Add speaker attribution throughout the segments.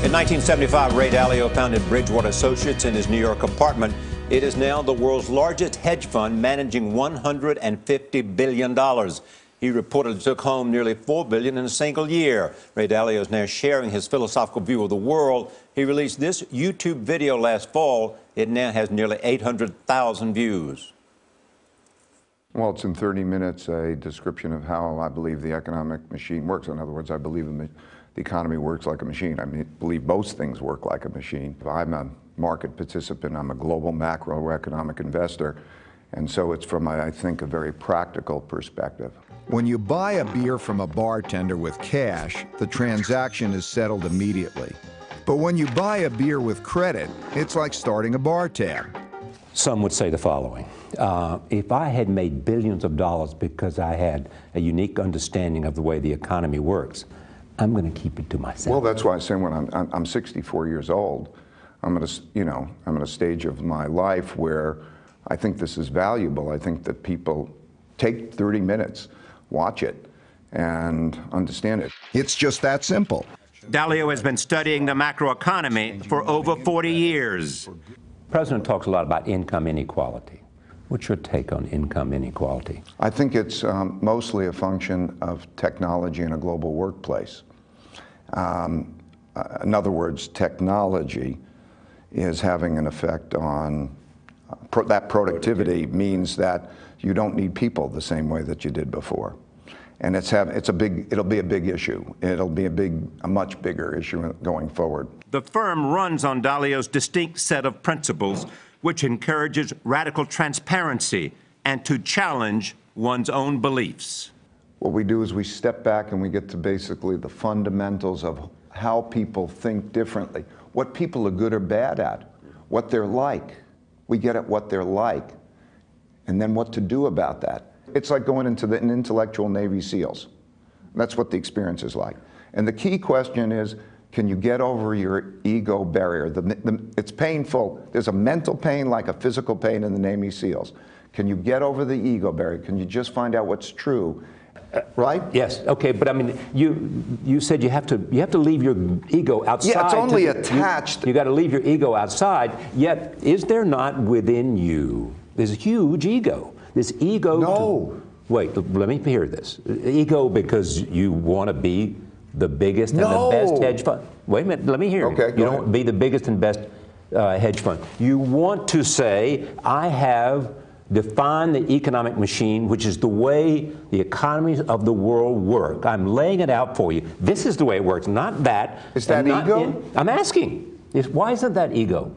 Speaker 1: In 1975, Ray Dalio founded Bridgewater Associates in his New York apartment. It is now the world's largest hedge fund, managing $150 billion. He reportedly took home nearly $4 billion in a single year. Ray Dalio is now sharing his philosophical view of the world. He released this YouTube video last fall. It now has nearly 800,000 views.
Speaker 2: Well, it's in 30 minutes a description of how I believe the economic machine works. In other words, I believe the economy works like a machine. I believe most things work like a machine. I'm a market participant. I'm a global macroeconomic investor. And so it's from, I think, a very practical perspective.
Speaker 3: When you buy a beer from a bartender with cash, the transaction is settled immediately. But when you buy a beer with credit, it's like starting a bar tab.
Speaker 4: Some would say the following. If I had made billions of dollars because I had a unique understanding of the way the economy works, I'm going to keep it to myself.
Speaker 2: Well, that's why I say when I'm 64 years old, I'm at a stage of my life where I think this is valuable. I think that people take 30 minutes, watch it, and understand it.
Speaker 3: It's just that simple.
Speaker 1: Dalio has been studying the macroeconomy for over 40 years.
Speaker 4: The president talks a lot about income inequality. What's your take on income inequality?
Speaker 2: I think it's mostly a function of technology in a global workplace. In other words, technology is having an effect on that productivity means that you don't need people the same way that you did before. And it'll be a big issue. It'll be a much bigger issue going forward.
Speaker 1: The firm runs on Dalio's distinct set of principles, which encourages radical transparency and to challenge one's own beliefs.
Speaker 2: What we do is we step back and we get to basically the fundamentals of how people think differently, what people are good or bad at, what they're like. We get at what they're like, and then what to do about that. It's like going into an intellectual Navy SEALs. That's what the experience is like. And the key question is, can you get over your ego barrier? It's painful. There's a mental pain like a physical pain in the Navy SEALs. Can you get over the ego barrier? Can you just find out what's true? Right?
Speaker 4: Yes. Okay. But I mean, you said you have to leave your ego outside.
Speaker 2: Yeah, it's only attached.
Speaker 4: You got to leave your ego outside. Yet, is there not within you this huge ego? This ego.
Speaker 2: No.
Speaker 4: Wait. Let me hear this. Ego because you want to be the biggest and the best hedge fund. Wait a minute. Let me hear.
Speaker 2: Okay.
Speaker 4: You don't want to be the biggest and best hedge fund. You want to say, I have define the economic machine, which is the way the economies of the world work. I'm laying it out for you. This is the way it works, not that.
Speaker 2: Is that ego?
Speaker 4: I'm asking. Why isn't that ego?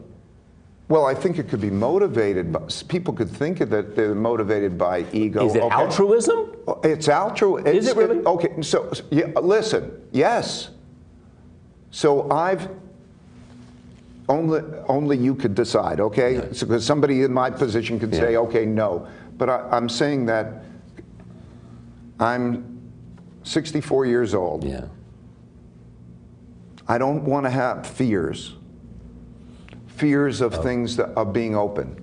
Speaker 2: Well, I think it could be motivated by, people could think that they're motivated by ego.
Speaker 4: Is it altruism?
Speaker 2: It's altruism.
Speaker 4: Is it really?
Speaker 2: Okay, so yeah, listen, yes. So only you could decide, okay?
Speaker 4: Yeah.
Speaker 2: So, because somebody in my position could say, okay, no. But I'm saying that I'm 64 years old.
Speaker 4: Yeah.
Speaker 2: I don't want to have fears of things that are being open.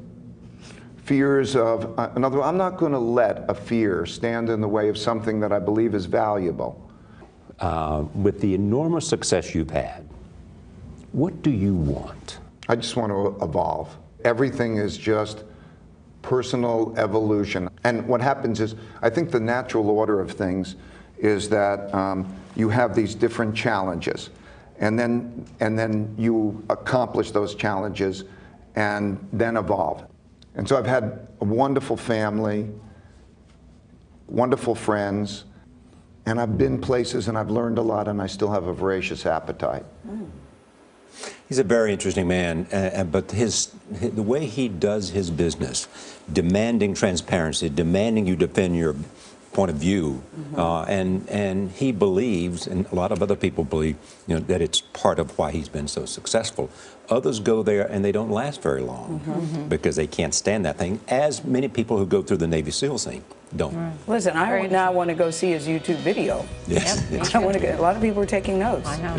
Speaker 2: Fears of, in other words, I'm not going to let a fear stand in the way of something that I believe is valuable.
Speaker 4: With the enormous success you've had, what do you want?
Speaker 2: I just want to evolve. Everything is just personal evolution. And what happens is, I think the natural order of things is that you have these different challenges. And then you accomplish those challenges and then evolve. And so I've had a wonderful family, wonderful friends, and I've been places and I've learned a lot, and I still have a voracious appetite.
Speaker 1: He's a very interesting man, but the way he does his business, demanding transparency, demanding you defend your point of view, and he believes, and a lot of other people believe, that it's part of why he's been so successful. Others go there and they don't last very long because they can't stand that thing, as many people who go through the Navy SEAL scene don't.
Speaker 5: Right. Listen, I now want to go see his YouTube video.
Speaker 1: Yes.
Speaker 5: Yep. A lot of people are taking notes.
Speaker 6: I know.